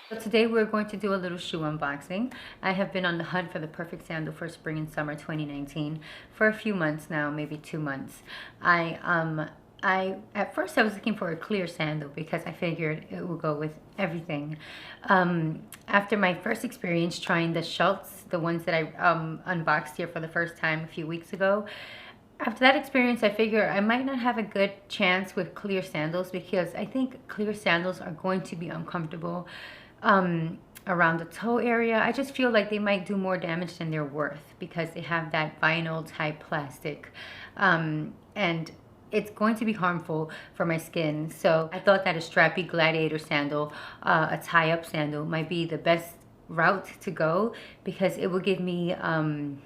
So today we're going to do a little shoe unboxing. I have been on the hunt for the perfect sandal for spring and summer 2019 for a few months now, maybe 2 months. At first I was looking for a clear sandal because I figured it would go with everything. After my first experience trying the Schultz, the ones that I unboxed here for the first time a few weeks ago, after that experience, I figure I might not have a good chance with clear sandals because I think clear sandals are going to be uncomfortable around the toe area. I just feel like they might do more damage than they're worth because they have that vinyl type plastic. And it's going to be harmful for my skin. So I thought that a strappy gladiator sandal, a tie-up sandal, might be the best route to go because it will give me a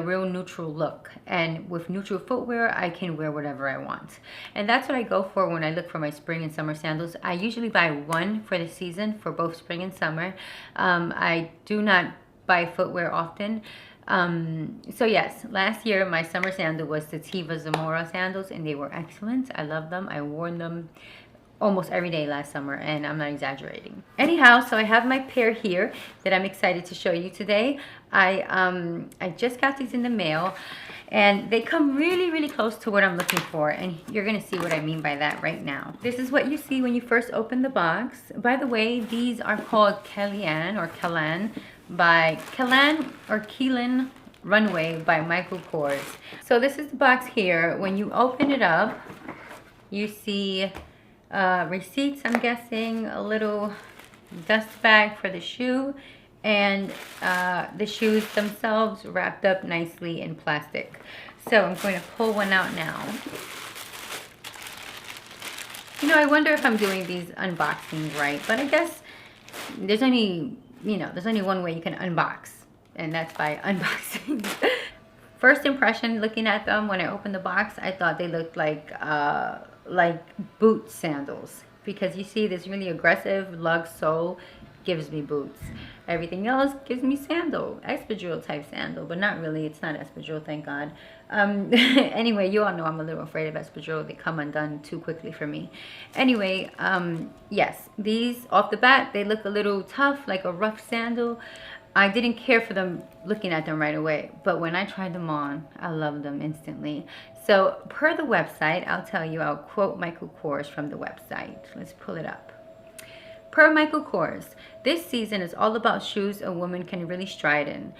real neutral look, and with neutral footwear I can wear whatever I want. And that's what I go for when I look for my spring and summer sandals. I usually buy one for the season for both spring and summer. I do not buy footwear often. So yes, last year my summer sandal was the Tiva Zamora sandals, and they were excellent. I love them. I wore them almost every day last summer, and I'm not exaggerating. Anyhow, so I have my pair here that I'm excited to show you today. I just got these in the mail, and they come really close to what I'm looking for, and you're gonna see what I mean by that right now. This is what you see when you first open the box. By the way, these are called Kellan or Kellan by Kellan Runway by Michael Kors. So this is the box here. When you open it up, you see receipts, I'm guessing, a little dust bag for the shoe, and the shoes themselves wrapped up nicely in plastic. So I'm going to pull one out now. You know, I wonder if I'm doing these unboxings right, but I guess there's only, there's only one way you can unbox, and that's by unboxing. First impression looking at them when I opened the box, I thought they looked like boot sandals, because you see this really aggressive lug sole gives me boots. Everything else gives me sandal, espadrille type sandal, but not really. It's not espadrille, thank God. Anyway, you all know I'm a little afraid of espadrille. They come undone too quickly for me. Anyway, yes, these off the bat, they look a little tough, like a rough sandal. I didn't care for them looking at them right away, but when I tried them on, I loved them instantly. So per the website, I'll tell you, I'll quote Michael Kors from the website. Let's pull it up. Per Michael Kors, this season is all about shoes a woman can really stride in.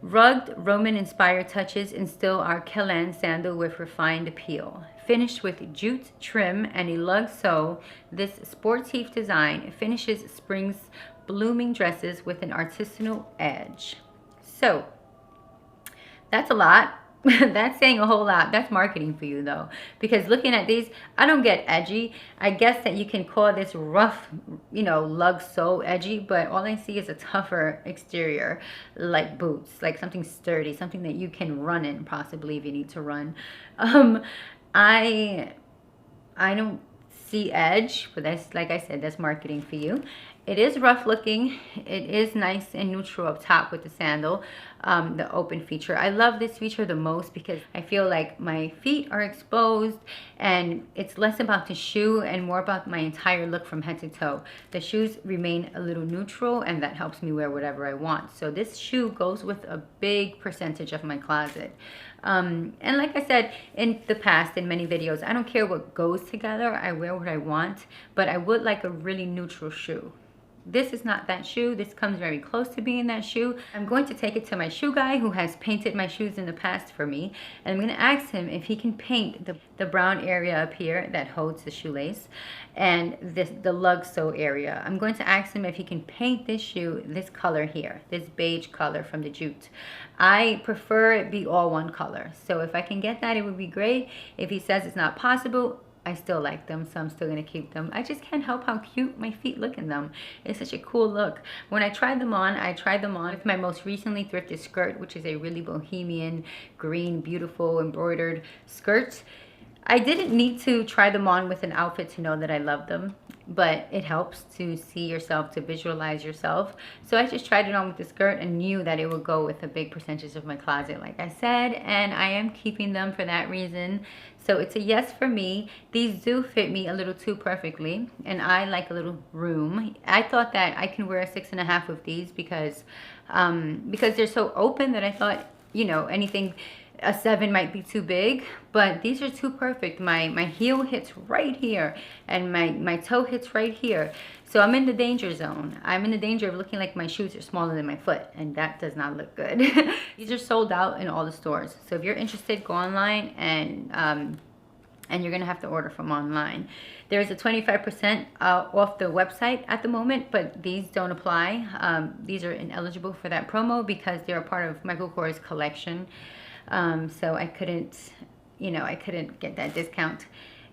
Rugged, Roman-inspired touches instill our Kellan sandal with refined appeal. Finished with jute trim and a lug sole, this sportive design finishes spring's blooming dresses with an artisanal edge. So, that's a lot. That's saying a whole lot. That's marketing for you though, because looking at these, I don't get edgy. I guess that you can call this rough, lug sole edgy, but all I see is a tougher exterior, like boots, like something sturdy, something that you can run in, possibly, if you need to run. I don't see edge, but that's, like I said, that's marketing for you. It is rough looking. It is nice and neutral up top with the sandal, the open feature. I love this feature the most because I feel like my feet are exposed, and it's less about the shoe and more about my entire look from head to toe. The shoes remain a little neutral, and that helps me wear whatever I want. So this shoe goes with a big percentage of my closet. And like I said in the past in many videos, I don't care what goes together. I wear what I want, but I would like a really neutral shoe. This is not that shoe. This comes very close to being that shoe. I'm going to take it to my shoe guy who has painted my shoes in the past for me. And I'm going to ask him if he can paint the brown area up here that holds the shoelace and the lug sole area. I'm going to ask him if he can paint this shoe this color here, this beige color from the jute. I prefer it be all one color. So if I can get that, it would be great. If he says it's not possible, I still like them, so I'm still gonna keep them. I just can't help how cute my feet look in them. It's such a cool look. When I tried them on with my most recently thrifted skirt, which is a really bohemian green, beautiful embroidered skirt. I didn't need to try them on with an outfit to know that I love them, but it helps to see yourself, to visualize yourself. So I just tried it on with the skirt and knew that it would go with a big percentage of my closet, like I said, and I am keeping them for that reason. So it's a yes for me. These do fit me a little too perfectly, and I like a little room. I thought that I can wear a 6.5 with these because they're so open that I thought, you know, anything a 7 might be too big, but these are too perfect. My heel hits right here and my toe hits right here. So I'm in the danger zone. I'm in the danger of looking like my shoes are smaller than my foot, and that does not look good. These are sold out in all the stores. So if you're interested, go online, and you're gonna have to order from online. There's a 25% off the website at the moment, but these don't apply. These are ineligible for that promo because they're a part of Michael Kors collection. So I couldn't, you know, I couldn't get that discount.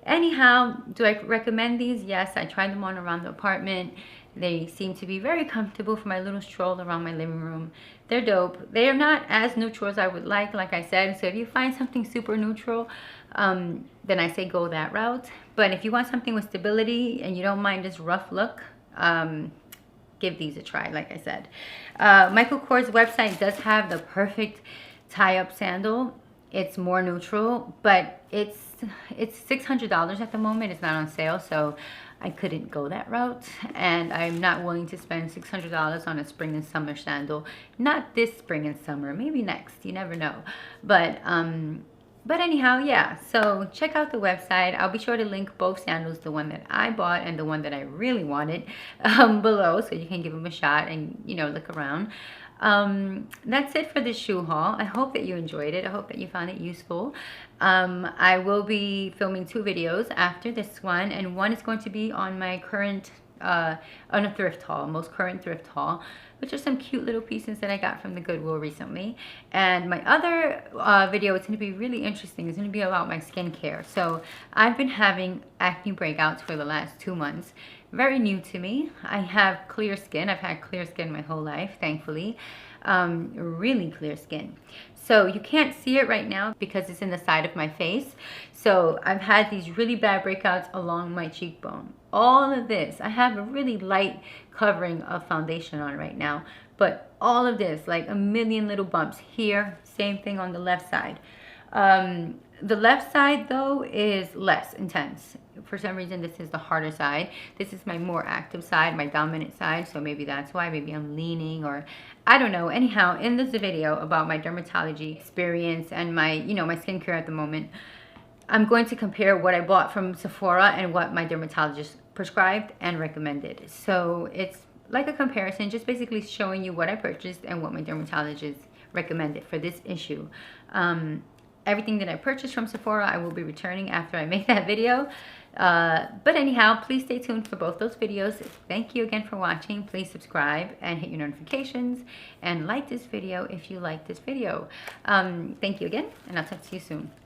Anyhow, do I recommend these? Yes, I tried them on around the apartment. They seem to be very comfortable for my little stroll around my living room. They're dope. They are not as neutral as I would like I said. So if you find something super neutral, then I say go that route. But if you want something with stability and you don't mind this rough look, give these a try, like I said. Michael Kors' website does have the perfect tie-up sandal. It's more neutral, but it's $600 at the moment. It's not on sale, so I couldn't go that route, and I'm not willing to spend $600 on a spring and summer sandal. Not this spring and summer, maybe next, you never know. But anyhow, yeah, so check out the website. I'll be sure to link both sandals, the one that I bought and the one that I really wanted, below, so you can give them a shot and, you know, look around. That's it for this shoe haul. I hope that you enjoyed it. I hope that you found it useful. I will be filming 2 videos after this one, and one is going to be on my current on a thrift haul, most current thrift haul, which are some cute little pieces that I got from the Goodwill recently. And my other video is going to be really interesting. It's going to be about my skincare. So I've been having acne breakouts for the last 2 months. Very new to me. I have clear skin. I've had clear skin my whole life, thankfully. Really clear skin. So you can't see it right now because it's in the side of my face. So I've had these really bad breakouts along my cheekbone. All of this, I have a really light covering of foundation on right now, but all of this, like a million little bumps here, same thing on the left side. The left side though is less intense. For some reason this is the harder side. This is my more active side, my dominant side, so maybe that's why. Maybe I'm leaning, or I don't know. Anyhow, in this video about my dermatology experience and my, you know, my skincare at the moment, I'm going to compare what I bought from Sephora and what my dermatologist prescribed and recommended. So it's like a comparison, just basically showing you what I purchased and what my dermatologist recommended for this issue. Everything that I purchased from Sephora, I will be returning after I make that video. But anyhow, please stay tuned for both those videos. Thank you again for watching. Please subscribe and hit your notifications and like this video if you like this video. Thank you again, and I'll talk to you soon.